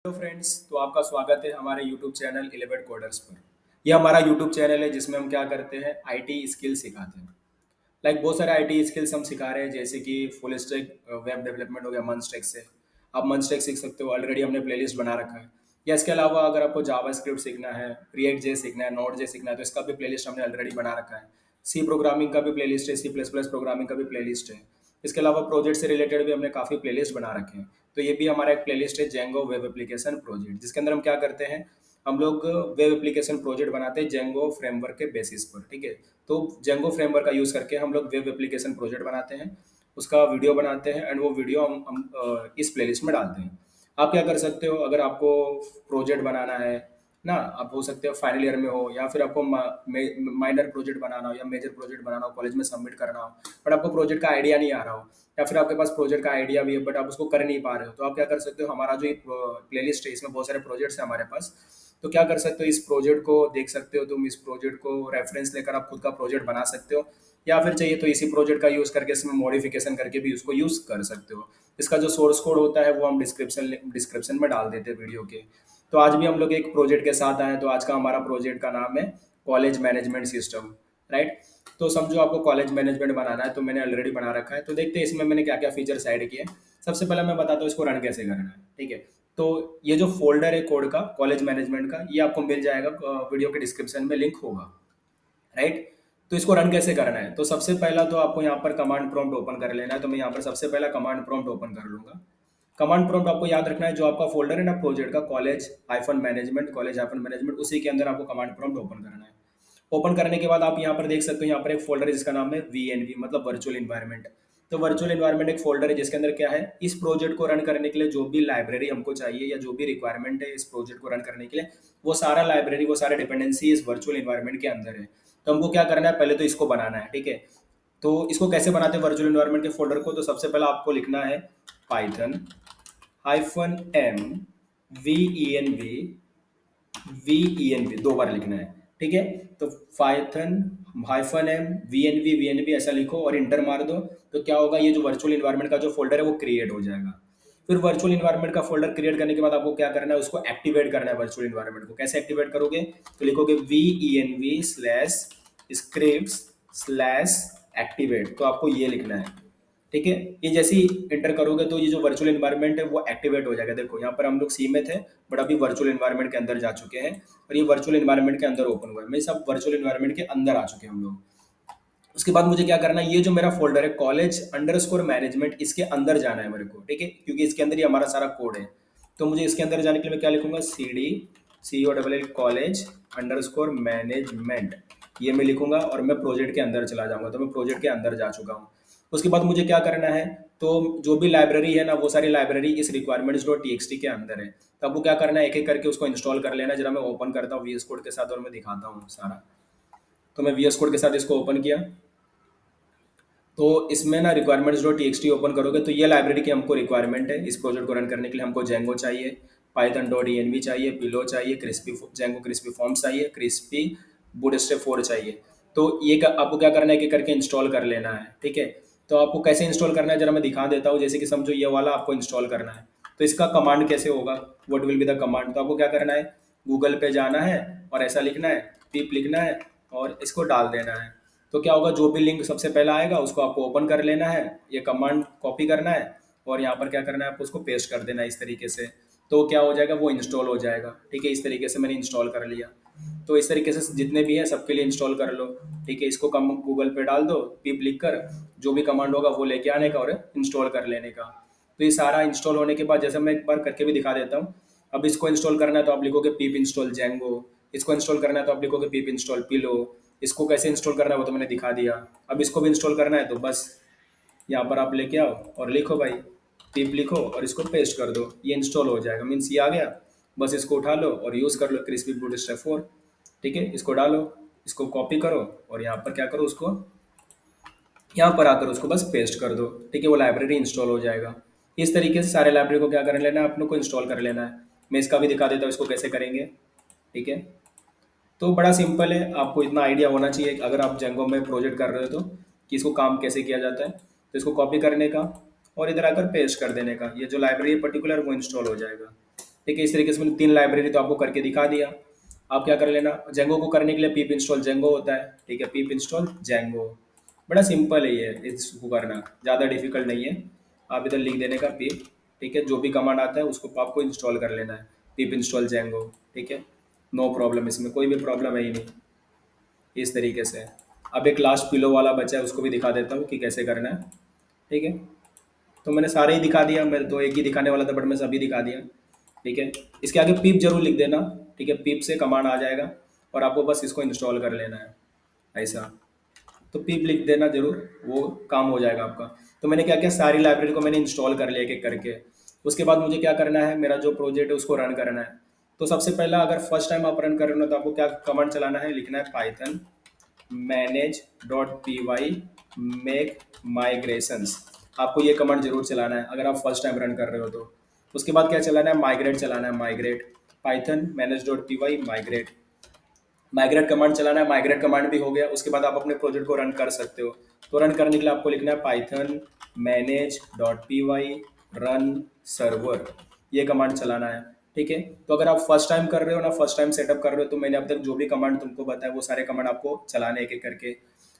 Hello friends, तो आपका स्वागत है हमारे यूट्यूब चैनल 11 कोडर्स पर। यह हमारा यूट्यूब चैनल है जिसमें हम क्या करते हैं, आईटी स्किल सिखाते हैं। बहुत सारे आईटी स्किल्स हम सिखा रहे हैं, जैसे कि फुल स्टैक वेब डेवलपमेंट हो गया मन स्टैक से। आप मन स्टैक सीख सकते हो, ऑलरेडी हमने प्लेलिस्ट बना रखा है। या इसके अलावा अगर आपको जावा स्क्रिप्ट सीखना है, रिएक्ट जे सीखना है, नोड जे सीखना है, तो इसका भी प्लेलिस्ट हमने ऑलरेडी बना रखा है। सी प्रोग्रामिंग का भी प्लेलिस्ट है, सी प्लस प्लस प्रोग्रामिंग का भी प्लेलिस्ट है। इसके अलावा प्रोजेक्ट से रिलेटेड भी हमने काफ़ी प्लेलिस्ट बना रखे हैं। तो ये भी हमारा एक प्लेलिस्ट है, जेंगो वेब एप्लीकेशन प्रोजेक्ट, जिसके अंदर हम क्या करते हैं, हम लोग वेब एप्लीकेशन प्रोजेक्ट बनाते हैं जेंगो फ्रेमवर्क के बेसिस पर। ठीक है, तो जेंगो फ्रेमवर्क का यूज़ करके हम लोग वेब एप्लीकेशन प्रोजेक्ट बनाते हैं, उसका वीडियो बनाते हैं, एंड वो वीडियो हम इस प्लेलिस्ट में डालते हैं। आप क्या कर सकते हो, अगर आपको प्रोजेक्ट बनाना है ना, आप हो सकते हो फाइनल ईयर में हो, या फिर आपको माइनर प्रोजेक्ट बनाना हो या मेजर प्रोजेक्ट बनाना हो, कॉलेज में सबमिट करना हो, बट आपको प्रोजेक्ट का आइडिया नहीं आ रहा हो, या फिर आपके पास प्रोजेक्ट का आइडिया भी है बट आप उसको कर नहीं पा रहे हो, तो आप क्या कर सकते हो, हमारा जो प्लेलिस्ट है इसमें बहुत सारे प्रोजेक्ट्स हैं हमारे पास। तो क्या कर सकते हो, इस प्रोजेक्ट को देख सकते हो, तुम इस प्रोजेक्ट को रेफरेंस लेकर आप खुद का प्रोजेक्ट बना सकते हो, या फिर चाहिए तो इसी प्रोजेक्ट का यूज़ करके इसमें मॉडिफिकेशन करके भी उसको यूज़ कर सकते हो। इसका जो सोर्स कोड होता है वो हम डिस्क्रिप्शन में डाल देते हैं वीडियो के। तो आज भी हम लोग एक प्रोजेक्ट के साथ आए हैं, तो आज का हमारा प्रोजेक्ट का नाम है कॉलेज मैनेजमेंट सिस्टम, राइट। तो समझो आपको कॉलेज मैनेजमेंट बनाना है, तो मैंने ऑलरेडी बना रखा है। तो देखते हैं इसमें मैंने क्या क्या फीचर्स ऐड किए हैं। सबसे पहले मैं बताता हूँ इसको रन कैसे करना है। ठीक है, तो ये जो फोल्डर है कोड का, कॉलेज मैनेजमेंट का, ये आपको मिल जाएगा, वीडियो के डिस्क्रिप्शन में लिंक होगा, राइट। तो इसको रन कैसे करना है, तो सबसे पहला तो आपको यहाँ पर कमांड प्रॉम्प्ट ओपन कर लेना है। तो मैं यहाँ पर सबसे पहला कमांड प्रॉम्प्ट ओपन कर लूंगा। कमांड प्रॉम्प्ट आपको याद रखना है, जो आपका फोल्डर है ना प्रोजेक्ट का, कॉलेज हाइफन मैनेजमेंट, उसी के अंदर आपको कमांड प्रॉम्प्ट ओपन करना है। ओपन करने के बाद आप यहाँ पर देख सकते हो, यहाँ पर एक फोल्डर है जिसका नाम है वीएनवी, मतलब वर्चुअल इन्वायरमेंट। तो वर्चुअल इन्वायरमेंट एक फोल्डर है जिसके अंदर क्या है, इस प्रोजेक्ट को रन करने के लिए जो भी लाइब्रेरी हमको चाहिए या जो भी रिक्वायरमेंट है इस प्रोजेक्ट को रन करने के लिए, वो सारा लाइब्रेरी, वो सारे डिपेंडेंसी इस वर्चुअल इन्वायरमेंट के अंदर है। तो हमको क्या करना है, पहले तो इसको बनाना है। ठीक है, तो इसको कैसे बनाते हैं वर्चुअल इन्वायरमेंट के फोल्डर को, तो सबसे पहले आपको लिखना है python -m v e n v दो बार लिखना है। ठीक है, तो python -m v n v ऐसा लिखो और इंटर मार दो। तो क्या होगा, ये जो वर्चुअल इन्वायरमेंट का जो फोल्डर है वो क्रिएट हो जाएगा। फिर वर्चुअल इन्वायरमेट का फोल्डर क्रिएट करने के बाद आपको क्या करना है, उसको एक्टिवेट करना है। वर्चुअल इन्वायरमेंट को कैसे एक्टिवेट करोगे, तो लिखोगे VENV/scripts/activate, तो आपको ये लिखना है। ठीक है, ये जैसे ही इंटर करोगे तो ये जो वर्चुअल इन्वायरमेंट है वो एक्टिवेट हो जाएगा। देखो यहाँ पर हम लोग सी में थे, बट अभी वर्चुअल इन्वायरमेंट के अंदर जा चुके हैं, और ये वर्चुअल इन्वायरमेंट के अंदर ओपन हुआ है। मैं सब वर्चुअल इन्वायरमेंट के अंदर आ चुके हैं हम लोग। उसके बाद मुझे क्या करना है, ये जो मेरा फोल्डर है कॉलेज_मैनेजमेंट, इसके अंदर जाना है मेरे को। ठीक है, क्योंकि इसके अंदर ही हमारा सारा कोड है। तो मुझे इसके अंदर जाने के लिए मैं क्या लिखूंगा, CD COLL कॉलेज_मैनेजमेंट, ये मैं लिखूंगा और मैं प्रोजेक्ट के अंदर चला जाऊंगा। तो मैं प्रोजेक्ट के अंदर जा चुका हूँ। उसके बाद मुझे क्या करना है, तो जो भी लाइब्रेरी है ना, वो सारी लाइब्रेरी इस requirements.txt के अंदर है। तो आपको क्या करना है, एक एक करके उसको इंस्टॉल कर लेना। जरा मैं ओपन करता हूँ VS कोड के साथ और मैं दिखाता हूँ सारा। तो मैं VS कोड के साथ इसको ओपन किया, तो इसमें ना requirements.txt ओपन करोगे तो ये लाइब्रेरी की हमको रिक्वायरमेंट है। इस प्रोजेक्ट को रन करने के लिए हमको जेंगो चाहिए, python.env चाहिए, पिलो चाहिए, जेंगो क्रिस्पी फॉर्म्स चाहिए, क्रिस्पी बूटस्ट्रैप 4 चाहिए। तो ये आपको क्या करना है, एक एक करके इंस्टॉल कर लेना है। ठीक है, तो आपको कैसे इंस्टॉल करना है जरा मैं दिखा देता हूँ। जैसे कि समझो ये वाला आपको इंस्टॉल करना है, तो इसका कमांड कैसे होगा, what will be the command. तो आपको क्या करना है, गूगल पे जाना है और ऐसा लिखना है, पिप लिखना है और इसको डाल देना है। तो क्या होगा, जो भी लिंक सबसे पहला आएगा उसको आपको ओपन कर लेना है, ये कमांड कॉपी करना है और यहाँ पर क्या करना है, आपको उसको पेस्ट कर देना है इस तरीके से। तो क्या हो जाएगा, वो इंस्टॉल हो जाएगा। ठीक है, इस तरीके से मैंने इंस्टॉल कर लिया। तो इस तरीके से जितने भी हैं सबके लिए इंस्टॉल कर लो। ठीक है, इसको कम गूगल पे डाल दो, पिप लिख कर, जो भी कमांड होगा वो लेके आने का और इंस्टॉल कर लेने का। तो ये सारा इंस्टॉल होने के बाद, जैसे मैं एक बार करके भी दिखा देता हूँ। अब इसको इंस्टॉल करना है तो आप लिखोगे पिप इंस्टॉल जेंगो, इसको इंस्टॉल करना है तो आप लिखोगे पिप इंस्टॉल पिलो। इसको कैसे इंस्टॉल करना है वो तो मैंने दिखा दिया। अब इसको भी इंस्टॉल करना है तो बस यहाँ पर आप लेके आओ और लिखो भाई, पिप लिखो और इसको पेस्ट कर दो, ये इंस्टॉल हो जाएगा। मीन्स ये आ गया, बस इसको उठा लो और यूज़ कर लो, क्रिस्पी बूटस्ट्रैप 4। ठीक है, इसको डालो, इसको कॉपी करो और यहाँ पर क्या करो, उसको यहाँ पर आकर उसको बस पेस्ट कर दो। ठीक है, वो लाइब्रेरी इंस्टॉल हो जाएगा। इस तरीके से सारे लाइब्रेरी को क्या कर लेना है, अपने को इंस्टॉल कर लेना है। मैं इसका भी दिखा देता हूँ इसको कैसे करेंगे। ठीक है, तो बड़ा सिंपल है, आपको इतना आइडिया होना चाहिए अगर आप जेंगो में प्रोजेक्ट कर रहे हो तो, कि इसको काम कैसे किया जाता है। तो इसको कॉपी करने का और इधर आकर पेस्ट कर देने का, ये जो लाइब्रेरी है पर्टिकुलर वो इंस्टॉल हो जाएगा। ठीक है। इस तरीके से मैंने 3 लाइब्रेरी तो आपको करके दिखा दिया। आप क्या कर लेना, जेंगो को करने के लिए पिप इंस्टॉल जेंगो होता है, ठीक है, पिप इंस्टॉल जेंगो। बड़ा सिंपल है ये, इसको करना ज़्यादा डिफिकल्ट नहीं है। आप इधर लिख देने का पिप, ठीक है, जो भी कमांड आता है उसको आपको इंस्टॉल कर लेना है, पिप इंस्टॉल जेंगो, ठीक है। नो प्रॉब्लम, इसमें कोई भी प्रॉब्लम है ही नहीं। इस तरीके से अब एक लास्ट पिलो वाला बचा है, उसको भी दिखा देता हूँ कि कैसे करना है, ठीक है। तो मैंने सारे ही दिखा दिया, मैं तो एक ही दिखाने वाला था बट मैं सभी दिखा दिया, ठीक है। इसके आगे पीप जरूर लिख देना, ठीक है, पीप से कमांड आ जाएगा और आपको बस इसको इंस्टॉल कर लेना है, ऐसा। तो पीप लिख देना जरूर, वो काम हो जाएगा आपका। तो मैंने क्या किया, सारी लाइब्रेरी को मैंने इंस्टॉल कर लिया एक एक करके। उसके बाद मुझे क्या करना है, मेरा जो प्रोजेक्ट है उसको रन करना है। तो सबसे पहला, अगर फर्स्ट टाइम आप रन कर रहे हो तो आपको क्या कमांड चलाना है, लिखना है पाइथन manage.py मेक माइग्रेशंस। आपको ये कमांड जरूर चलाना है अगर आप फर्स्ट टाइम रन कर रहे हो तो। उसके बाद क्या चलाना है, माइग्रेट चलाना है, migrate Python manage.py migrate. Migrate command चलाना है, माइग्रेट कमांड भी हो गया। उसके बाद आप अपने प्रोजेक्ट को रन कर सकते हो। तो रन करने के लिए आपको लिखना है पाइथन manage.py रन सर्वर, ये कमांड चलाना है, ठीक है। तो अगर आप फर्स्ट टाइम कर रहे हो ना, फर्स्ट टाइम सेटअप कर रहे हो, तो मैंने अब तक जो भी कमांड तुमको बताया वो सारे कमांड आपको चलाने एक एक करके।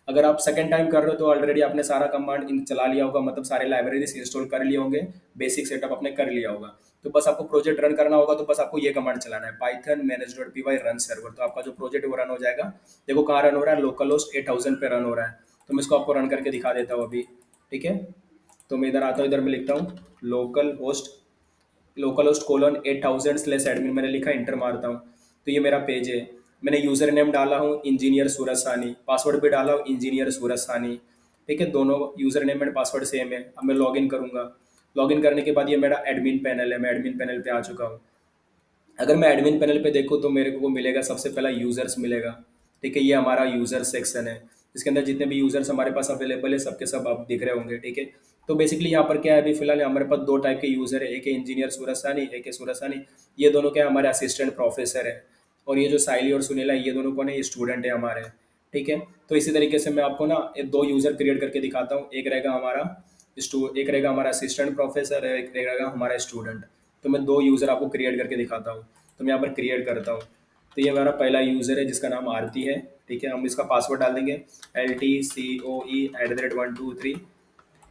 अगर आप सेकंड टाइम कर रहे हो तो ऑलरेडी आपने सारा कमांड चला लिया होगा, मतलब सारे लाइब्रेरीज इंस्टॉल कर लिए होंगे, बेसिक सेटअप आपने कर लिया होगा। तो बस आपको प्रोजेक्ट रन करना होगा, तो बस आपको ये कमांड चलाना है, पाइथन manage.py रन सर्वर। तो आपका जो प्रोजेक्ट है वो रन हो जाएगा। देखो कहाँ रन हो रहा है, लोकल होस्ट 8000 पे रन हो रहा है। तो मैं इसको आपको रन करके दिखा देता हूँ अभी, ठीक है। तो मैं इधर आता हूँ, इधर मैं लिखता हूँ लोकल होस्ट कोलन 8000/admin, मैंने लिखा, इंटर मारता हूँ। तो ये मेरा पेज है। मैंने यूजर नेम डाला हूँ इंजीनियर सूरज सानी, पासवर्ड भी डाला हूँ इंजीनियर सूरज सानी, ठीक है। दोनों user name and password same है। अब मैं लॉगिन करूंगा। लॉगिन करने के बाद ये मेरा एडमिन पैनल है, मैं एडमिन पैनल पे आ चुका हूँ। अगर मैं एडमिन पैनल पे देखूँ तो मेरे को मिलेगा, सबसे पहला यूजर्स मिलेगा, ठीक है। ये हमारा यूजर सेक्शन है, इसके अंदर जितने भी यूजर्स हमारे पास अवेलेबल है सबके सब आप दिख रहे होंगे, ठीक है। तो बेसिकली यहाँ पर क्या है, अभी फिलहाल हमारे पास दो टाइप के यूजर है, एक है इंजीनियर सूरज सानी, एक है सूरज सानी। ये दोनों क्या है, हमारे असिस्टेंट प्रोफेसर है। और ये जो साइली और सुनीला है, ये दोनों कौन है, ये स्टूडेंट है हमारे, ठीक है। तो इसी तरीके से मैं आपको ना ये दो यूजर क्रिएट करके दिखाता हूँ। एक रहेगा हमारा असिस्टेंट प्रोफेसर है, एक रहेगा हमारा स्टूडेंट। तो मैं दो यूज़र आपको क्रिएट करके दिखाता हूँ। तो मैं यहाँ पर क्रिएट करता हूँ। तो ये हमारा पहला यूज़र है जिसका नाम आरती है, ठीक है। हम इसका पासवर्ड डाल देंगे LTCOE@123।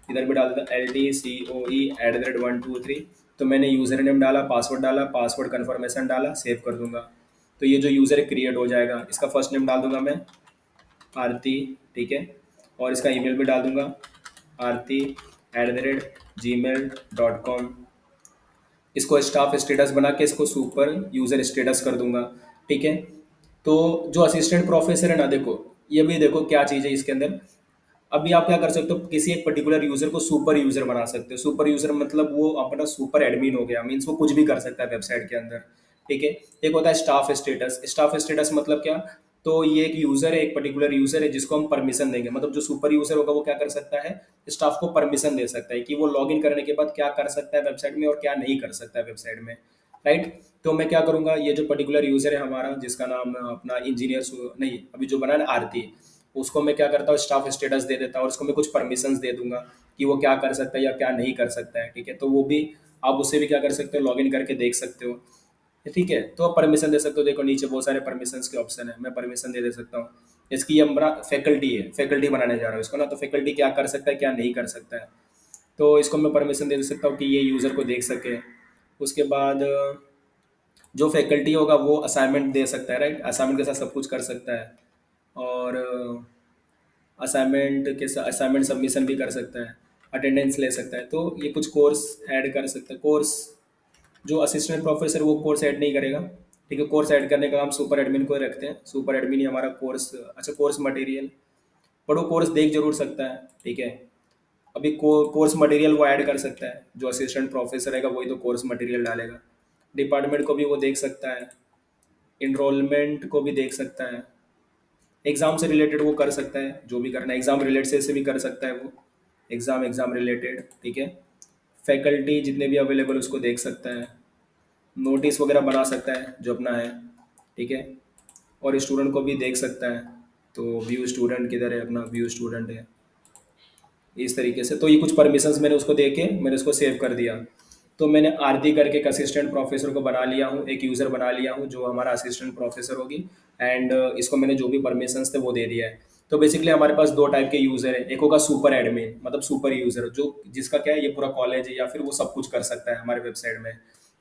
इधर भी डाल देता LTCOE@123। तो मैंने यूज़र नेम डाला, पासवर्ड कन्फर्मेशन डाला, सेव कर दूंगा। तो ये जो यूज़र है क्रिएट हो जाएगा। इसका फर्स्ट नेम डाल दूंगा मैं आरती, ठीक है। और इसका ईमेल भी डाल दूंगा aarti@gmail.com। इसको स्टाफ स्टेटस बना के इसको सुपर यूजर स्टेटस कर दूंगा, ठीक है। तो जो असिस्टेंट प्रोफेसर है ना, देखो ये भी देखो क्या चीज़ है इसके अंदर। अभी आप क्या कर सकते हो, किसी एक पर्टिकुलर यूजर को सुपर यूजर बना सकते हो। सुपर यूजर मतलब वो अपना सुपर एडमिन हो गया, मीन्स वो कुछ भी कर सकता है वेबसाइट के अंदर, ठीक है। एक होता है स्टाफ स्टेटस। स्टाफ स्टेटस मतलब क्या, तो ये एक यूजर है, एक पर्टिकुलर यूजर है जिसको हम परमिशन देंगे, मतलब जो सुपर यूजर होगा वो क्या कर सकता है, स्टाफ को परमिशन दे सकता है कि वो लॉगिन करने के बाद क्या कर सकता है वेबसाइट में और क्या नहीं कर सकता है वेबसाइट में, राइट। तो मैं क्या करूंगा, ये जो पर्टिकुलर यूजर है हमारा जिसका नाम अपना इंजीनियर नहीं अभी जो बना है ना आरती, उसको मैं क्या करता हूँ, स्टाफ स्टेटस दे देता हूँ और उसको मैं कुछ परमिशंस दे दूंगा कि वो क्या कर सकता है या क्या नहीं कर सकता है, ठीक है। तो वो भी आप उससे भी क्या कर सकते हो, लॉगिन करके देख सकते हो, ठीक है। तो आप परमिशन दे सकते हो, देखो नीचे बहुत सारे परमिशंस के ऑप्शन है, मैं परमिशन दे सकता हूँ। इसकी ये हमारा फैकल्टी है, फैकल्टी बनाने जा रहा हूँ इसको ना, तो फैकल्टी क्या कर सकता है क्या नहीं कर सकता है। तो इसको मैं परमिशन दे सकता हूँ कि ये यूज़र को देख सके। उसके बाद जो फैकल्टी होगा वो असाइनमेंट दे सकता है, राइट, असाइनमेंट के साथ सब कुछ कर सकता है। और असाइनमेंट सबमिशन भी कर सकता है, अटेंडेंस ले सकता है। तो ये कुछ कोर्स ऐड कर सकता है। कोर्स जो असिस्टेंट प्रोफेसर वो कोर्स ऐड नहीं करेगा, ठीक है। कोर्स ऐड करने का हम सुपर एडमिन को ही रखते हैं, सुपर एडमिन ही हमारा कोर्स, अच्छा कोर्स मटेरियल, पर वो कोर्स देख जरूर सकता है, ठीक है। अभी कोर्स मटेरियल वो ऐड कर सकता है, जो असिस्टेंट प्रोफेसर रहेगा वही तो कोर्स मटेरियल डालेगा। डिपार्टमेंट को भी वो देख सकता है, इनरोलमेंट को भी देख सकता है, एग्जाम से रिलेटेड वो कर सकता है, जो भी करना है एग्जाम रिलेटेड से भी कर सकता है वो, एग्जाम रिलेटेड, ठीक है। फैकल्टी जितने भी अवेलेबल उसको देख सकता है, नोटिस वगैरह बना सकता है जो अपना है, ठीक है। और स्टूडेंट को भी देख सकता है। तो व्यू स्टूडेंट किधर है, अपना व्यू स्टूडेंट है, इस तरीके से। तो ये कुछ परमिशंस मैंने उसको दे के मैंने उसको सेव कर दिया। तो मैंने आरती करके एक असिस्टेंट प्रोफेसर को बना लिया हूँ, एक यूज़र बना लिया हूँ जो हमारा असिस्टेंट प्रोफेसर होगी। एंड इसको मैंने जो भी परमिशंस थे वो दे दिया है। तो बेसिकली हमारे पास दो टाइप के यूज़र है, एक होगा सुपर एडमिन मतलब सुपर यूज़र जो जिसका क्या है ये पूरा कॉलेज है या फिर वो सब कुछ कर सकता है हमारे वेबसाइट में।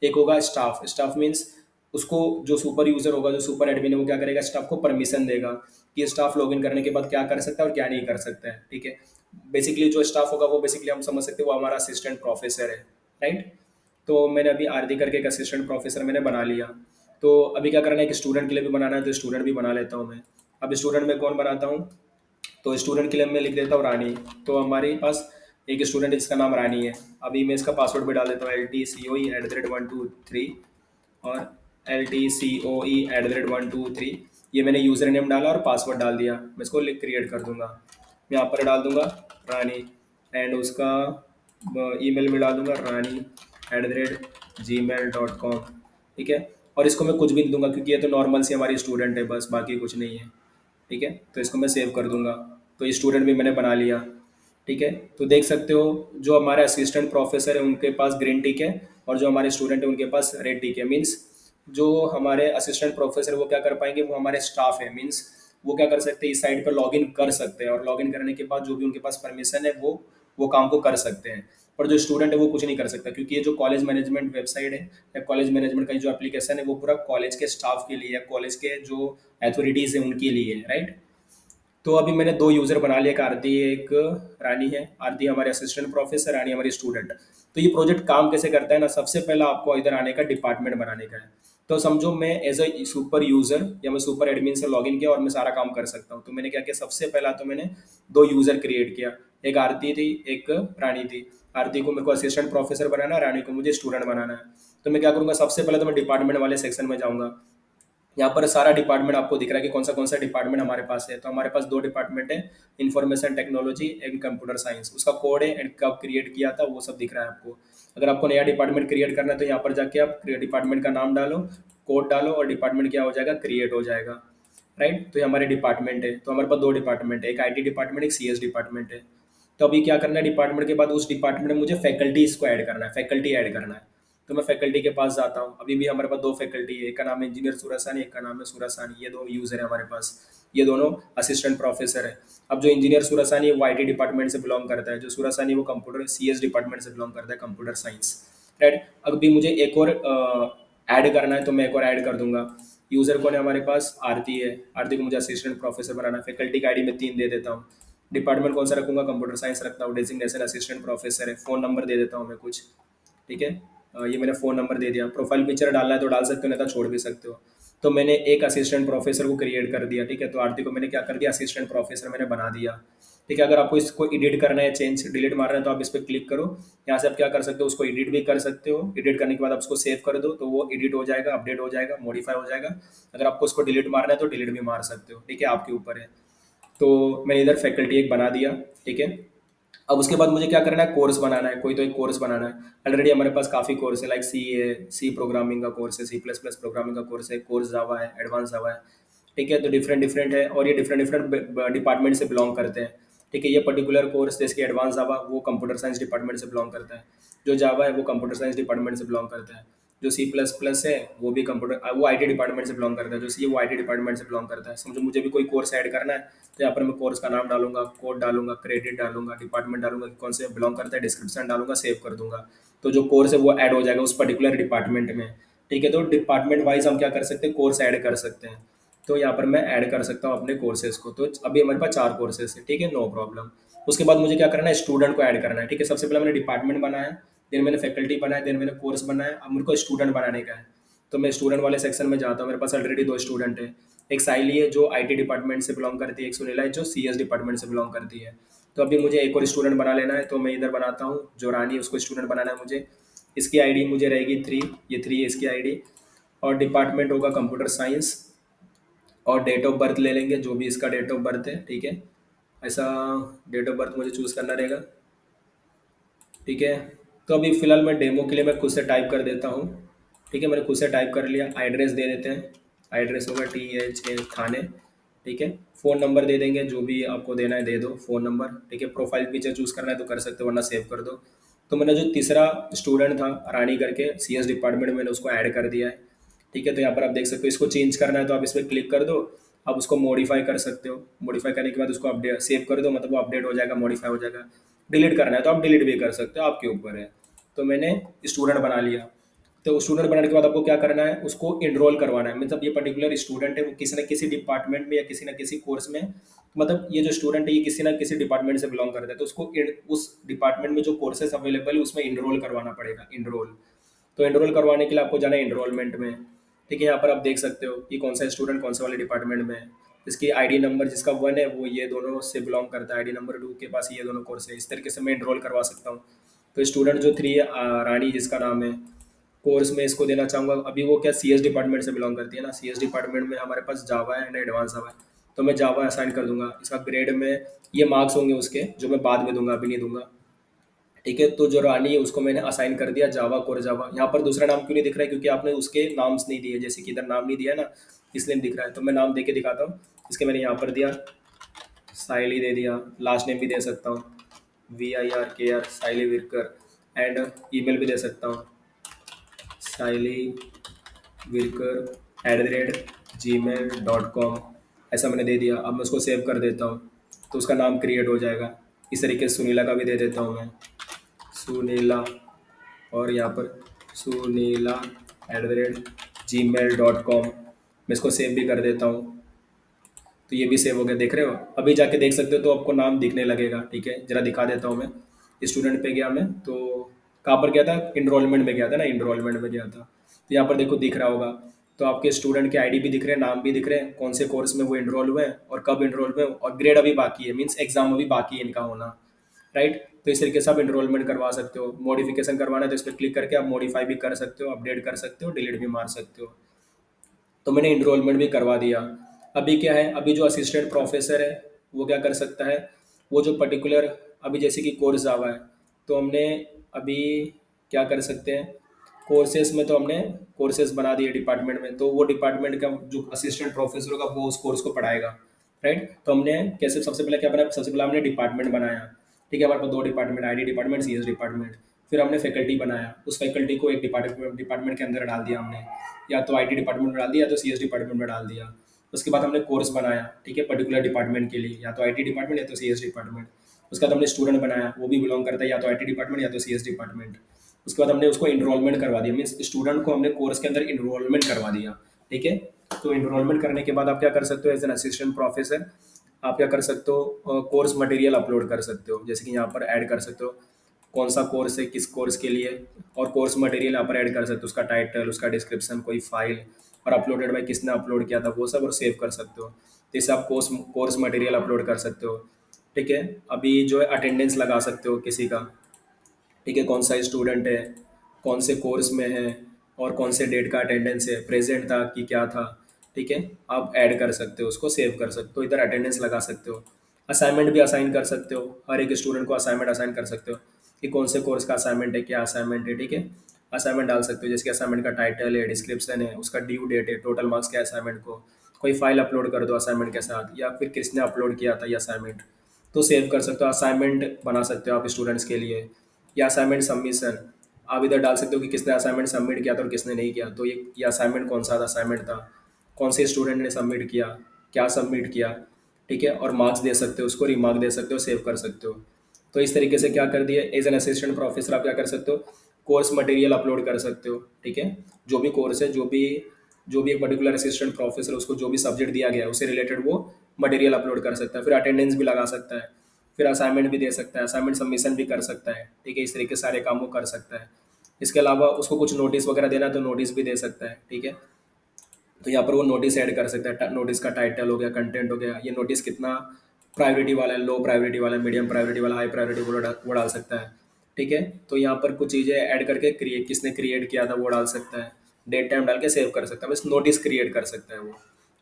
एक होगा स्टाफ, स्टाफ मीन्स उसको जो सुपर यूज़र होगा जो सुपर एडमिन है वो क्या करेगा, स्टाफ को परमिशन देगा कि स्टाफ लॉगिन करने के बाद क्या कर सकता है और क्या नहीं कर सकता है, ठीक है। बेसिकली जो स्टाफ होगा वो बेसिकली हम समझ सकते हैं वो हमारा असिस्टेंट प्रोफेसर है, राइट। तो मैंने अभी आरती करके एक असिस्टेंट प्रोफेसर मैंने बना लिया। तो अभी क्या करना है कि स्टूडेंट के लिए भी बनाना है तो स्टूडेंट भी बना लेता हूँ मैं। अब स्टूडेंट में कौन बनाता हूँ, तो स्टूडेंट के लिए मैं लिख देता हूँ रानी। तो हमारे पास एक स्टूडेंट है जिसका नाम रानी है। अभी मैं इसका पासवर्ड भी डाल देता हूँ LTCOE@123 और LTCOE@123। ये मैंने यूज़र नेम डाला और पासवर्ड डाल दिया। मैं इसको लिख क्रिएट कर दूंगा। मैं यहाँ पर डाल दूंगा रानी एंड उसका ईमेल में डाल दूंगा rani@gmail.com, ठीक है। और इसको मैं कुछ भी नहीं दूंगा क्योंकि ये तो नॉर्मल सी हमारी स्टूडेंट है, बस बाकी कुछ नहीं है, ठीक है। तो इसको मैं सेव कर दूंगा। तो स्टूडेंट भी मैंने बना लिया, ठीक है। तो देख सकते हो जो हमारे असिस्टेंट प्रोफेसर है उनके पास ग्रीन टिक है और जो हमारे स्टूडेंट है उनके पास रेड टिक है। मीन्स जो हमारे असिस्टेंट प्रोफेसर वो क्या कर पाएंगे, वो हमारे स्टाफ है, मीन्स वो क्या कर सकते हैं इस साइट पर लॉगिन कर सकते हैं और लॉगिन करने के बाद जो भी उनके पास परमिशन है वो काम को कर सकते हैं। पर जो स्टूडेंट है वो कुछ नहीं कर सकता क्योंकि ये जो कॉलेज मैनेजमेंट वेबसाइट है या कॉलेज मैनेजमेंट का जो एप्लीकेशन है वो पूरा कॉलेज के स्टाफ के लिए या कॉलेज के जो अथॉरिटीज़ है उनके लिए है, राइट। तो अभी मैंने दो यूज़र बना लिया, एक आरती है एक रानी है। आरती हमारे असिस्टेंट प्रोफेसर, रानी हमारी स्टूडेंट। तो ये प्रोजेक्ट काम कैसे करता है ना, सबसे पहला आपको इधर आने का डिपार्टमेंट बनाने का है। तो समझो मैं एज अ सुपर यूज़र या मैं सुपर एडमिन से लॉगिन किया और मैं सारा काम कर सकता हूँ। तो मैंने क्या किया, सबसे पहला तो मैंने दो यूज़र क्रिएट किया। एक आरती थी, एक रानी थी। आरती को मेरे को असिस्टेंट प्रोफेसर बनाना है, रानी को मुझे स्टूडेंट बनाना है। तो मैं क्या करूँगा, सबसे पहले तो मैं डिपार्टमेंट वाले सेक्शन में जाऊँगा। यहाँ पर सारा डिपार्टमेंट आपको दिख रहा है कि कौन सा डिपार्टमेंट हमारे पास है। तो हमारे पास दो डिपार्टमेंट है, information technology and computer science. उसका कोड है एंड कब क्रिएट किया था वो सब दिख रहा है आपको। अगर आपको नया डिपार्टमेंट क्रिएट करना है तो यहाँ पर जाके आप डिपार्टमेंट का नाम डालो, कोड डालो और डिपार्टमेंट क्या हो जाएगा, क्रिएट हो जाएगा, राइट। तो ये हमारे डिपार्टमेंट है। तो हमारे पास दो डिपार्टमेंट है, एक IT डिपार्टमेंट, एक CS डिपार्टमेंट है। तो अभी क्या करना है, डिपार्टमेंट के बाद उस डिपार्टमेंट में मुझे फैकल्टीज को ऐड करना है, फैकल्टी ऐड करना है। तो मैं फैकल्टी के पास जाता हूँ। अभी भी हमारे पास दो फैकल्टी है, एक का नाम है इंजीनियर सूरज सानी, एक का नाम है सूरज सानी। ये दो यूजर है हमारे पास, ये दोनों असिस्टेंट प्रोफेसर है। अब जो इंजीनियर सूरज सानी है वो IT डिपार्टमेंट से बिलोंग करता है, जो सूरज सानी वो कंप्यूटर CS डिपार्टमेंट से बिलोंग करता है, कंप्यूटर साइंस, राइट। अभी मुझे एक और ऐड करना है तो मैं एक और ऐड कर दूंगा। यूजर कौन है हमारे पास, आरती है। आरती को मुझे असिस्टेंट प्रोफेसर बनाना है। फैकल्टी का ID में 3 दे देता हूँ। डिपार्टमेंट कौन सा रखूंगा, कंप्यूटर साइंस रखता हूँ। डेजिग्नेशन असिस्टेंट प्रोफेसर है। फ़ोन नंबर दे देता हूँ मैं कुछ, ठीक है। ये मैंने फ़ोन नंबर दे दिया। प्रोफाइल पिक्चर डालना है तो डाल सकते हो, नहीं तो छोड़ भी सकते हो। तो मैंने एक असिस्टेंट प्रोफेसर को क्रिएट कर दिया, ठीक है। तो आरती को मैंने क्या कर दिया, असिस्टेंट प्रोफेसर मैंने बना दिया, ठीक है। अगर आपको इसको एडिट करना है, चेंज डिलीट मारना है तो आप इस पर क्लिक करो। यहाँ से आप क्या कर सकते हो, उसको एडिट भी कर सकते हो। एडिट करने के बाद आप उसको सेव कर दो तो वो एडिट हो जाएगा, अपडेट हो जाएगा, मॉडिफाई हो जाएगा। अगर आपको उसको डिलीट मारना है तो डिलीट भी मार सकते हो, ठीक है, आपके ऊपर है। तो मैंने इधर फैकल्टी एक बना दिया, ठीक है। अब उसके बाद मुझे क्या करना है, कोर्स बनाना है, कोई तो एक कोर्स बनाना है। ऑलरेडी हमारे पास काफ़ी कोर्स है, लाइक सी है, सी प्रोग्रामिंग का कोर्स है, C++ प्रोग्रामिंग का कोर्स है, कोर्स जावा है, एडवांस जावा है, ठीक है। तो डिफरेंट डिफरेंट है और ये डिफरेंट डिफरेंट डिपार्टमेंट से बिलोंग करते हैं, ठीक है। ये पर्टिकुलर कोर्स जैसे कि एडवांस जावा वो कंप्यूटर साइंस डिपार्टमेंट से बिलोंग करता है। जो जावा है वो कंप्यूटर साइंस डिपार्टमेंट से बिलोंग करता है। जो C++ है वो IT डिपार्टमेंट से बिलोंग करता है। जो सी है वो IT डिपार्टमेंट से बिलोंग करता है। समझो मुझे भी कोई कोर्स ऐड करना है तो यहाँ पर मैं कोर्स का नाम डालूंगा, कोड डालूंगा, क्रेडिट डालूंगा, डिपार्टमेंट डालूंगा कि कौन से बिलोंग करता है, डिस्क्रिप्शन डालूंगा, सेव कर दूंगा। तो जो कोर्स है वो ऐड हो जाएगा उस पर्टिकुलर डिपार्टमेंट में, ठीक है। तो डिपार्टमेंट वाइज हम क्या कर सकते हैं, कोर्स ऐड कर सकते हैं। तो यहाँ पर मैं ऐड कर सकता हूँ अपने कोर्सेज को। तो अभी हमारे पास 4 कोर्सेज है, ठीक है, नो प्रॉब्लम। उसके बाद मुझे क्या करना है, स्टूडेंट को ऐड करना है, ठीक है। सबसे पहले मैंने डिपार्टमेंट बनाया, देन मैंने फैकल्टी बनाया, देन मैंने कोर्स बनाया। अब मेरे को स्टूडेंट बनाने का है। तो मैं स्टूडेंट वाले सेक्शन में जाता हूँ। मेरे पास ऑलरेडी दो स्टूडेंट है, एक साइली है जो IT डिपार्टमेंट से बिलोंग करती है, एक सुनीला है जो CS डिपार्टमेंट से बिलोंग करती है। तो अभी मुझे एक और स्टूडेंट बना लेना है। तो मैं इधर बनाता हूँ, जो रानी है उसको स्टूडेंट बनाना है मुझे। इसकी ID मुझे रहेगी 3, ये 3 है इसकी ID। और डिपार्टमेंट होगा कंप्यूटर साइंस और डेट ऑफ बर्थ ले लेंगे जो भी इसका डेट ऑफ बर्थ है, ठीक है। ऐसा डेट ऑफ बर्थ मुझे चूज़ करना रहेगा, ठीक है। तो अभी फ़िलहाल मैं डेमो के लिए मैं खुद से टाइप कर देता हूँ, ठीक है। मैंने खुद से टाइप कर लिया। एड्रेस दे देते हैं, एड्रेस होगा THA थाने, ठीक है। फ़ोन नंबर दे देंगे, जो भी आपको देना है दे दो फ़ोन नंबर, ठीक है। प्रोफाइल पिक्चर चूज़ करना है तो कर सकते हो वरना सेव कर दो। तो मैंने जो तीसरा स्टूडेंट था रानी करके CS डिपार्टमेंट में, मैंने उसको ऐड कर दिया है। ठीक है, तो यहाँ पर आप देख सकते हो, इसको चेंज करना है तो आप इस पर क्लिक कर दो। आप उसको मॉडिफाई कर सकते हो, मॉडिफाई करने के बाद उसको अपडेट सेव कर दो, मतलब वो अपडेट हो जाएगा, मॉडिफाई हो जाएगा। डिलीट करना है तो आप डिलीट भी कर सकते हो, आपके ऊपर है। तो मैंने स्टूडेंट बना लिया। तो स्टूडेंट बनाने के बाद आपको क्या करना है, उसको इनरोल करवाना है। मतलब ये पर्टिकुलर स्टूडेंट है, वो किसी न किसी डिपार्टमेंट में या किसी न किसी कोर्स में, मतलब ये जो स्टूडेंट है ये किसी न किसी डिपार्टमेंट से बिलोंग करता है, तो उसको उस डिपार्टमेंट में जो कोर्सेज अवेलेबल है उसमें इनरोल करवाना पड़ेगा, इनरोल। तो एनरोल करवाने के लिए आपको जाना है इनरोलमेंट में। ठीक है, यहाँ पर आप देख सकते हो कि कौन सा स्टूडेंट कौन से वाले डिपार्टमेंट में है। इसकी आईडी नंबर जिसका 1 है वो ये दोनों से बिलोंग करता है, आईडी नंबर 2 के पास ये दोनों कोर्स है। इस तरीके से मैं इनरोल करवा सकता हूँ। तो स्टूडेंट जो 3 है, रानी जिसका नाम है, कोर्स में इसको देना चाहूँगा। अभी वो क्या CS डिपार्टमेंट से बिलोंग करती है ना, CS डिपार्टमेंट में हमारे पास जावा है ना, एडवांस जावा है। तो मैं जावा असाइन कर दूंगा। इसका ग्रेड में ये मार्क्स होंगे उसके, जो मैं बाद में दूंगा, अभी नहीं दूंगा। ठीक है, तो जो रानी है उसको मैंने असाइन कर दिया जावा, कोर जावा। यहाँ पर दूसरा नाम क्यों नहीं दिख रहा है, क्योंकि आपने उसके नाम्स नहीं दिए, जैसे कि इधर नाम नहीं दिया है ना, इसलिए नहीं दिख रहा है। तो मैं नाम दे के दिखाता हूँ। इसके मैंने यहाँ पर दिया साइली दे दिया, लास्ट नेम भी दे सकता हूँ VIRKR, Saili Virkar. And email भी दे सकता हूँ, साइली विरकर @gmail.com। ऐसा मैंने दे दिया। अब मैं उसको सेव कर देता हूँ तो उसका नाम क्रिएट हो जाएगा। इस तरीके से सुनीला का भी दे देता हूँ मैं, सुनीला। और यहाँ पर सुनीला @gmail.com। मैं इसको सेव भी कर देता हूँ। तो ये भी सेव हो गया, देख रहे हो। अभी जाके देख सकते हो तो आपको नाम दिखने लगेगा। ठीक है, जरा दिखा देता हूँ मैं। स्टूडेंट पे गया मैं, तो कहाँ पर गया था, इनरोलमेंट में गया था ना, इनरोलमेंट में गया था। तो यहाँ पर देखो दिख रहा होगा। तो आपके स्टूडेंट के आईडी भी दिख रहे हैं, नाम भी दिख रहे हैं, कौन से कोर्स में वो इनरोल हुए हैं और कब इनरोल हुए हैं, और ग्रेड अभी बाकी है, मीन्स एग्जाम अभी बाकी है इनका होना। राइट, तो इस तरीके से आप इनरोलमेंट करवा सकते हो। मॉडिफिकेशन करवाना है तो इस पर क्लिक करके आप मॉडिफाई भी कर सकते हो, अपडेट कर सकते हो, डिलीट भी मार सकते हो। तो मैंने इनरोलमेंट भी करवा दिया। अभी क्या है, अभी जो असिस्टेंट प्रोफेसर है वो क्या कर सकता है, वो जो पर्टिकुलर, अभी जैसे कि कोर्स जावा है, तो हमने अभी क्या कर सकते हैं, कोर्सेज में तो हमने कोर्सेज बना दिए डिपार्टमेंट में, तो वो डिपार्टमेंट का जो असिस्टेंट प्रोफेसर होगा वो उस कोर्स को पढ़ाएगा। राइट, तो हमने कैसे, सबसे पहले क्या बनाया, सबसे पहले हमने डिपार्टमेंट बनाया। ठीक है, हमारे पास 2 department, ID department, CS department. फिर हमने फैकल्टी बनाया, उस फैकल्टी को एक डिपार्टमेंट के अंदर डाल दिया हमने, या तो IT डिपार्टमेंट में डाल दिया या तो CS डिपार्टमेंट में डाल दिया। उसके बाद हमने कोर्स बनाया, ठीक है, पर्टिकुलर डिपार्टमेंट के लिए, या तो IT डिपार्टमेंट या तो CS डिपार्टमेंट। उसके बाद हमने स्टूडेंट बनाया, वो भी बिलोंग करता है या तो IT डिपार्टमेंट या तो CS डिपार्टमेंट। उसके बाद हमने उसको इनरोलमेंट करवा दिया, मीन्स स्टूडेंट को हमने कोर्स के अंदर इनरोलमेंट करवा दिया। ठीक है, तो इनरोलमेंट करने के बाद आप क्या कर सकते हो, एज एन असिस्टेंट प्रोफेसर आप क्या कर सकते हो, कोर्स मटेरियल अपलोड कर सकते हो। जैसे कि यहाँ पर ऐड कर सकते हो कौन सा कोर्स है, किस कोर्स के लिए, और कोर्स मटेरियल यहाँ पर ऐड कर सकते हो, उसका टाइटल, उसका डिस्क्रिप्शन, कोई फाइल, और अपलोडेड बाय किसने अपलोड किया था वो सब, और सेव कर सकते हो। तो इससे आप कोर्स कोर्स मटेरियल अपलोड कर सकते हो। ठीक है, अभी जो है अटेंडेंस लगा सकते हो किसी का। ठीक है, कौन सा स्टूडेंट है, कौन से कोर्स में है, और कौन से डेट का अटेंडेंस है, प्रेजेंट था कि क्या था। ठीक है, आप ऐड कर सकते हो, उसको सेव कर सकते हो, इधर अटेंडेंस लगा सकते हो। असाइनमेंट भी असाइन कर सकते हो, हर एक स्टूडेंट को असाइनमेंट असाइन कर सकते हो कि कौन से कोर्स का असाइनमेंट है, क्या असाइनमेंट है। ठीक है, असाइनमेंट डाल सकते हो, जैसे कि असाइनमेंट का टाइटल है, डिस्क्रिप्शन है, उसका ड्यू डेट है, टोटल मार्क्स क्या है असाइनमेंट को, कोई फाइल अपलोड कर दो असाइनमेंट के साथ, या फिर किसने अपलोड किया था ये असाइनमेंट, तो सेव कर सकते हो। असाइनमेंट बना सकते हो आप स्टूडेंट्स के लिए, या असाइनमेंट सबमिशन आप इधर डाल सकते हो कि किसने असाइनमेंट सबमिट किया था और किसने नहीं किया। तो ये असाइनमेंट कौन सा असाइनमेंट था, कौन से स्टूडेंट ने सबमिट किया, क्या सबमिट किया। ठीक है, और मार्क्स दे सकते हो, उसको रिमार्क दे सकते हो, सेव कर सकते हो। तो इस तरीके से क्या कर दिया, एज एन असिस्टेंट प्रोफेसर आप क्या कर सकते हो, कोर्स मटेरियल अपलोड कर सकते हो। ठीक है, जो भी कोर्स है, जो भी एक पर्टिकुलर असिस्टेंट प्रोफेसर, उसको जो भी सब्जेक्ट दिया गया है उससे रिलेटेड वो मटेरियल अपलोड कर सकता है। फिर अटेंडेंस भी लगा सकता है, फिर असाइनमेंट भी दे सकता है, असाइनमेंट सबमिशन भी कर सकता है। ठीक है, इस तरीके से सारे काम वो कर सकता है। इसके अलावा उसको कुछ नोटिस वगैरह देना है तो नोटिस भी दे सकता है। ठीक है, तो यहाँ पर वो नोटिस ऐड कर सकता है, नोटिस का टाइटल हो गया, कंटेंट हो गया, ये नोटिस कितना प्रायोरिटी वाला है, लो प्रायोरिटी वाला है, मीडियम प्रायोरिटी वाला, हाई प्रायोरिटी, वो डाल सकता है। ठीक है, तो यहाँ पर कुछ चीज़ें ऐड करके किसने क्रिएट किया था वो डाल सकता है, डेट टाइम डाल के सेव कर सकता है, बस नोटिस क्रिएट कर सकता है वो।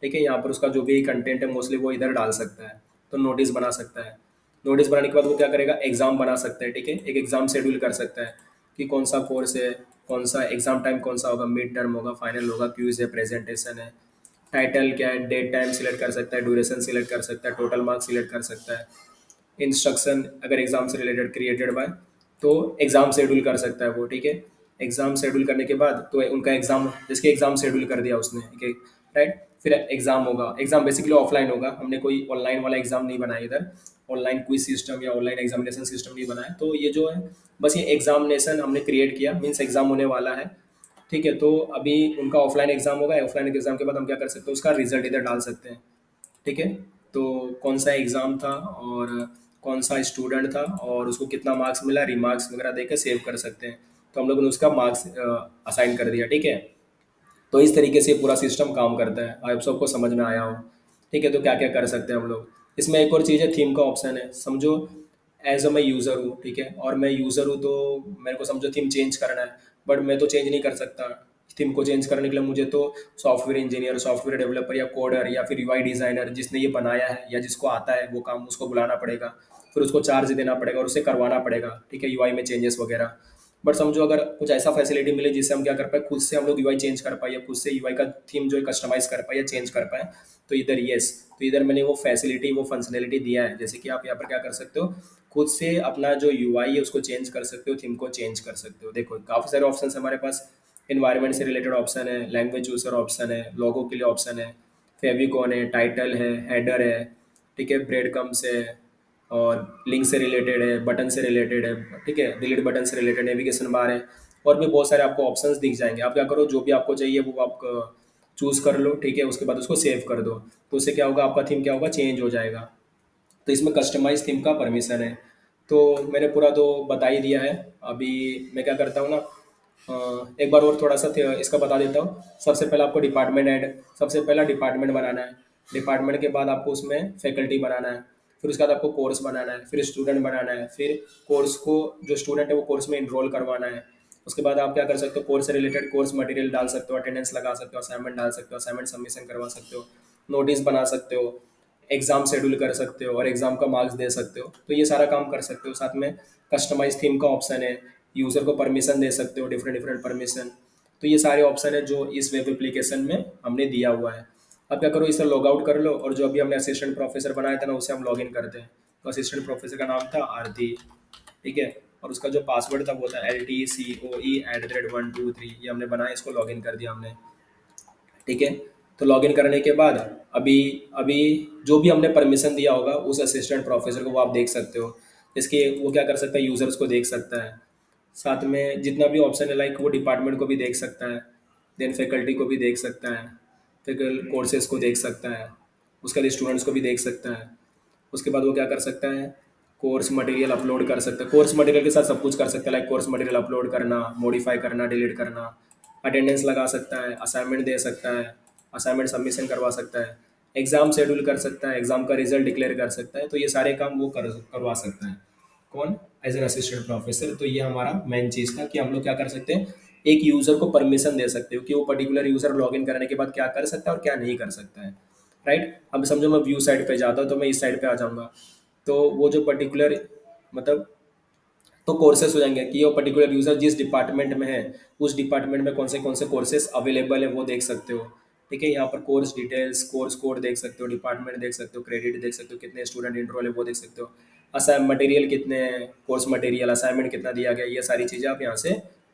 ठीक है, यहाँ पर उसका जो भी कंटेंट है मोस्टली वो इधर डाल सकता है, तो नोटिस बना सकता है। नोटिस बनाने के बाद वो क्या करेगा, एग्जाम बना सकता है। ठीक है, एक एग्जाम शेड्यूल कर सकता है कि कौन सा कोर्स है, कौन सा एग्जाम टाइम कौन सा होगा, मिड टर्म होगा, फाइनल होगा, क्यूज है, प्रेजेंटेशन है, टाइटल क्या है, डेट टाइम सिलेक्ट कर सकता है, ड्यूरेशन सिलेक्ट कर सकता है, टोटल मार्क्स सिलेक्ट कर सकता है, इंस्ट्रक्शन अगर एग्जाम से रिलेटेड क्रिएटेड बाय तो एग्ज़ाम शेड्यूल कर सकता है वो, ठीक है। एग्ज़ाम शेड्यूल करने के बाद तो उनका एग्ज़ाम, जिसके एग्ज़ाम शेड्यूल कर दिया उसने, ठीक है, राइट। फिर एग्ज़ाम होगा, एग्ज़ाम बेसिकली ऑफलाइन होगा, हमने कोई ऑनलाइन वाला एग्ज़ाम नहीं बनाया इधर, ऑनलाइन क्विज सिस्टम या ऑनलाइन एग्जामिनेशन सिस्टम नहीं बनाया। तो ये जो है बस ये एग्जामिनेशन हमने क्रिएट किया, मीन्स एग्ज़ाम होने वाला है, ठीक है। तो अभी उनका ऑफलाइन एग्ज़ाम होगा, ऑफलाइन एग्ज़ाम के बाद हम क्या कर सकते हैं, उसका रिजल्ट इधर डाल सकते हैं, ठीक है। तो कौन सा एग्ज़ाम था और कौन सा स्टूडेंट था और उसको कितना मार्क्स मिला, रिमार्क्स वगैरह देकर सेव कर सकते हैं। तो हम लोगों ने उसका मार्क्स असाइन कर दिया, ठीक है। तो इस तरीके से पूरा सिस्टम काम करता है, आप सबको समझ में आया हो, ठीक है। तो क्या क्या कर सकते हैं हम लोग, इसमें एक और चीज़ है, थीम का ऑप्शन है। समझो एज अ मैं यूज़र हूँ, ठीक है, और मैं यूज़र हूँ तो मेरे को समझो थीम चेंज करना है, बट मैं तो चेंज नहीं कर सकता। थीम को चेंज करने के लिए मुझे तो सॉफ्टवेयर इंजीनियर, सॉफ्टवेयर डेवलपर या कोडर या फिर यूआई डिज़ाइनर जिसने ये बनाया है या जिसको आता है वो काम, उसको बुलाना पड़ेगा, फिर उसको चार्ज देना पड़ेगा और उसे करवाना पड़ेगा, ठीक है, यूआई में चेंजेस वगैरह। बट समझो अगर कुछ ऐसा फैसिलिटी मिले जिससे हम क्या कर पाए, खुद से हम लोग यूआई चेंज कर पाए या खुद से यूआई का थीम जो है कस्टमाइज कर पाए या चेंज कर पाए, तो इधर यस, तो इधर मैंने वो फैसिलिटी, वो फंक्शनैलिटी दिया है, जैसे कि आप यहाँ पर क्या कर सकते हो, खुद से अपना जो यूआई है उसको चेंज कर सकते हो, थीम को चेंज कर सकते हो। देखो काफ़ी सारे ऑप्शन हमारे पास, इन्वायरमेंट से रिलेटेड ऑप्शन है, लैंग्वेज चूजर ऑप्शन है, लोगो के लिए ऑप्शन है, फेविकॉन है, टाइटल है, हेडर है, ठीक है, ब्रेड कम्स है, और लिंक से रिलेटेड है, बटन से रिलेटेड है, ठीक है, डिलीट बटन से रिलेटेड, नेविगेशन बार है, और भी बहुत सारे आपको ऑप्शंस दिख जाएंगे। आप क्या करो, जो भी आपको चाहिए वो आप चूज़ कर लो, ठीक है, उसके बाद उसको सेव कर दो, तो उससे क्या होगा, आपका थीम क्या होगा, चेंज हो जाएगा। तो इसमें कस्टमाइज थीम का परमिशन है। तो मैंने पूरा तो बता ही दिया है। अभी मैं क्या करता हूँ ना, एक बार और थोड़ा सा इसका बता देता हूँ। सबसे पहले आपको डिपार्टमेंट ऐड, सबसे पहला डिपार्टमेंट बनाना है। डिपार्टमेंट के बाद आपको उसमें फैकल्टी बनाना है, फिर उसके बाद आपको कोर्स बनाना है, फिर स्टूडेंट बनाना है, फिर कोर्स को, जो स्टूडेंट है वो कोर्स में इनरोल करवाना है। उसके बाद आप क्या कर सकते हो, कोर्स से रिलेटेड कोर्स मटेरियल डाल सकते हो, अटेंडेंस लगा सकते हो, असाइनमेंट डाल सकते हो, असाइनमेंट सबमिशन करवा सकते हो, नोटिस बना सकते हो, एग्जाम शेड्यूल कर सकते हो और एग्जाम का मार्क्स दे सकते हो। तो ये सारा काम कर सकते हो। साथ में कस्टमाइज थीम का ऑप्शन है, यूज़र को परमिशन दे सकते हो, डिफरेंट डिफरेंट परमिशन। तो ये सारे ऑप्शन है जो इस वेब एप्लीकेशन में हमने दिया हुआ है। अब क्या करो, इसे लॉग आउट कर लो, और जो अभी हमने असिस्टेंट प्रोफेसर बनाया था ना, उसे हम लॉग इन करते हैं। तो असिस्टेंट प्रोफेसर का नाम था आरती, ठीक है, और उसका जो पासवर्ड था वो था LTCOE@123। ये हमने बनाया, इसको लॉग इन कर दिया हमने, ठीक है। तो लॉगिन करने के बाद अभी अभी जो भी हमने परमिशन दिया होगा उस असिस्टेंट प्रोफेसर को, वो आप देख सकते हो। इसके वो क्या कर सकता है, यूज़र्स को देख सकता है, साथ में जितना भी ऑप्शन है, लाइक वो डिपार्टमेंट को भी देख सकता है, देन फैकल्टी को भी देख सकता है, फिर कोर्सेज को देख सकता है, उसके बाद स्टूडेंट्स को भी देख सकता है। उसके बाद वो क्या कर सकता है, कोर्स मटेरियल अपलोड कर सकता है, कोर्स मटेरियल के साथ सब कुछ कर सकता है, लाइक कोर्स मटेरियल अपलोड करना, मॉडिफाई करना, डिलीट करना, अटेंडेंस लगा सकता है, असाइनमेंट दे सकता है, असाइनमेंट सबमिशन करवा सकता है, एग्ज़ाम शेड्यूल कर सकता है, एग्ज़ाम का रिजल्ट डिक्लेयर कर सकता है। तो ये सारे काम वो करवा सकता है, कौन, एज एन असिस्टेंट प्रोफेसर। तो ये हमारा मेन चीज़ था कि हम लोग क्या कर सकते हैं, एक यूज़र को परमिशन दे सकते हो कि वो पर्टिकुलर यूज़र लॉगिन करने के बाद क्या कर सकता है और क्या नहीं कर सकता है, राइट। अब समझो मैं व्यू साइड पे जाता हूँ तो मैं इस साइड पे आ जाऊँगा, तो वो जो पर्टिकुलर, मतलब, तो कोर्सेस हो जाएंगे कि वो पर्टिकुलर यूज़र जिस डिपार्टमेंट में है उस डिपार्टमेंट में कौन से कोर्सेस अवेलेबल है वो देख सकते हो, ठीक है। यहाँ पर कोर्स डिटेल्स, कोर्स कोड देख सकते हो, डिपार्टमेंट देख सकते हो, क्रेडिट देख सकते हो, कितने स्टूडेंट इनरोल है वो देख सकते हो, असाइन मटेरियल कितने हैं, कोर्स मटेरियल, असाइनमेंट कितना दिया गया, ये सारी चीज़ें आप यहाँ से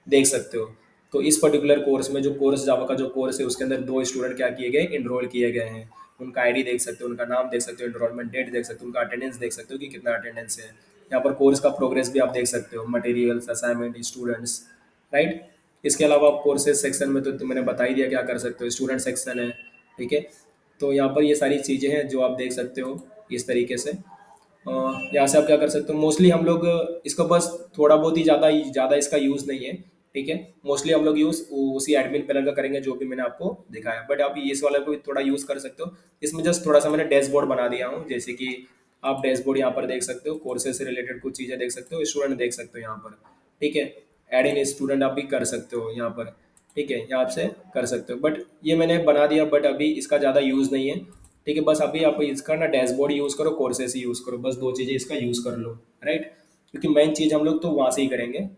देख सकते हो। तो इस पर्टिकुलर कोर्स में, जो कोर्स जावा का जो कोर्स है, उसके अंदर 2 स्टूडेंट क्या किए गए, इनरोल किए गए हैं। उनका आईडी देख सकते हो, उनका नाम देख सकते हो, इनरोलमेंट डेट देख सकते हो, उनका अटेंडेंस देख सकते हो कि कितना अटेंडेंस है। यहाँ पर कोर्स का प्रोग्रेस भी आप देख सकते हो, मटेरियल्स, असाइनमेंट, स्टूडेंट्स, राइट। इसके अलावा आप कोर्सेज सेक्शन में तो मैंने बता ही दिया क्या कर सकते हो, स्टूडेंट सेक्शन है, ठीक है। तो यहाँ पर ये सारी चीज़ें हैं जो आप देख सकते हो इस तरीके से। यहाँ से आप क्या कर सकते हो, मोस्टली हम लोग इसको बस थोड़ा बहुत ही, ज़्यादा ज़्यादा इसका यूज़ नहीं है, ठीक है। मोस्टली हम लोग यूज़ उसी एडमिन पैनल का करेंगे जो भी मैंने आपको दिखाया, बट आप इस वाले को भी थोड़ा यूज़ कर सकते हो। इसमें जस्ट थोड़ा सा मैंने डैशबोर्ड बना दिया हूँ, जैसे कि आप डैशबोर्ड यहाँ पर देख सकते हो, कोर्सेज से रिलेटेड कुछ चीज़ें देख सकते हो, स्टूडेंट देख सकते हो यहाँ पर, ठीक है। एड इन स्टूडेंट आप भी कर सकते हो यहाँ पर, ठीक है, यहाँ से कर सकते हो। बट ये मैंने बना दिया, बट अभी इसका ज़्यादा यूज़ नहीं है, ठीक है। बस अभी आप इसका ना डैशबोर्ड यूज़ करो, कोर्सेस ही यूज़ करो, बस 2 चीज़ें इसका यूज़ कर लो, राइट। क्योंकि मेन चीज़ हम लोग तो वहाँ से ही करेंगे।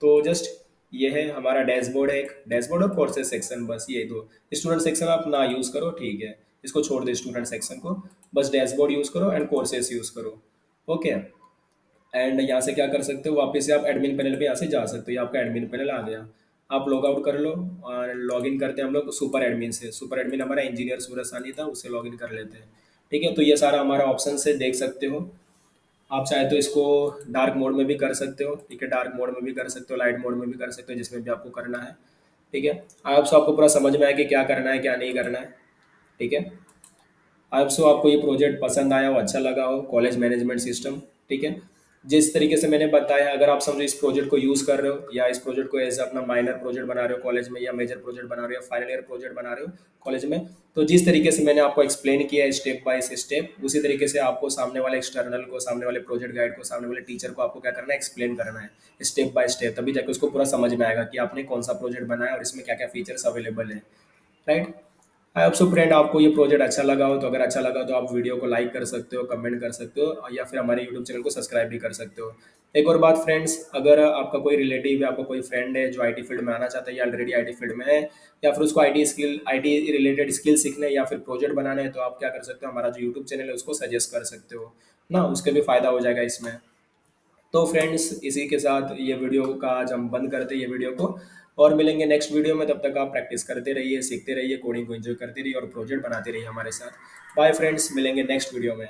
तो जस्ट ये है हमारा डैशबोर्ड है, एक डैशबोर्ड और कोर्सेज सेक्शन, बस ये दो। स्टूडेंट सेक्शन आप ना यूज़ करो, ठीक है, इसको छोड़ दो स्टूडेंट सेक्शन को, बस डैशबोर्ड यूज़ करो एंड कोर्सेस यूज़ करो, ओके। एंड यहाँ से क्या कर सकते हो, वापस से आप एडमिन पैनल पे यहाँ से जा सकते हो। ये आपका एडमिन पैनल आ गया। आप लॉग आउट कर लो और लॉग इन करते हैं हम लोग सुपर एडमिन से। सुपर एडमिन हमारा इंजीनियर सूरज सानी था, उससे लॉग इन कर लेते हैं। ठीक है, तो ये सारा हमारा ऑप्शन से देख सकते हो। आप चाहे तो इसको डार्क मोड में भी कर सकते हो। ठीक है, डार्क मोड में भी कर सकते हो, लाइट मोड में भी कर सकते हो, जिसमें भी आपको करना है। ठीक है, आपको पूरा समझ में आया कि क्या करना है क्या नहीं करना है। ठीक है, आपको ये प्रोजेक्ट पसंद आया हो, अच्छा लगा हो, कॉलेज मैनेजमेंट सिस्टम। ठीक है, जिस तरीके से मैंने बताया, अगर आप समझो इस प्रोजेक्ट को यूज़ कर रहे हो या इस प्रोजेक्ट को एज अपना माइनर प्रोजेक्ट बना रहे हो कॉलेज में, या मेजर प्रोजेक्ट बना रहे हो, या फाइनल ईयर प्रोजेक्ट बना रहे हो कॉलेज में, तो जिस तरीके से मैंने आपको एक्सप्लेन किया है स्टेप बाय स्टेप, उसी तरीके से आपको सामने वाले एक्सटर्नल को, सामने वाले प्रोजेक्ट गाइड को, सामने वाले टीचर को आपको क्या करना है, एक्सप्लेन करना है स्टेप बाय स्टेप। तभी जाकर उसको पूरा समझ में आएगा कि आपने कौन सा प्रोजेक्ट बनाया और इसमें क्या क्या फीचर्स अवेलेबल है। Right. I hope so friend, आपको ये प्रोजेक्ट अच्छा लगा हो, तो अगर अच्छा लगा तो आप वीडियो को लाइक कर सकते हो, कमेंट कर सकते हो, या फिर हमारे यूट्यूब चैनल को सब्सक्राइब भी कर सकते हो। एक और बात फ्रेंड्स, अगर आपका कोई रिलेटिव या आपका कोई फ्रेंड है जो आईटी फील्ड में आना चाहता है या ऑलरेडी आईटी फील्ड में है, या फिर उसको आईटी रिलेटेड स्किल सीखने या फिर प्रोजेक्ट बनाने हैं, तो आप क्या कर सकते हो, हमारा जो यूट्यूब चैनल है उसको सजेस्ट कर सकते हो ना, उसके भी फायदा हो जाएगा इसमें। तो फ्रेंड्स, इसी के साथ ये वीडियो का आज हम बंद करते हैं ये वीडियो को, और मिलेंगे नेक्स्ट वीडियो में। तब तक आप प्रैक्टिस करते रहिए, सीखते रहिए, कोडिंग को एंजॉय करते रहिए और प्रोजेक्ट बनाते रहिए हमारे साथ। बाय फ्रेंड्स, मिलेंगे नेक्स्ट वीडियो में।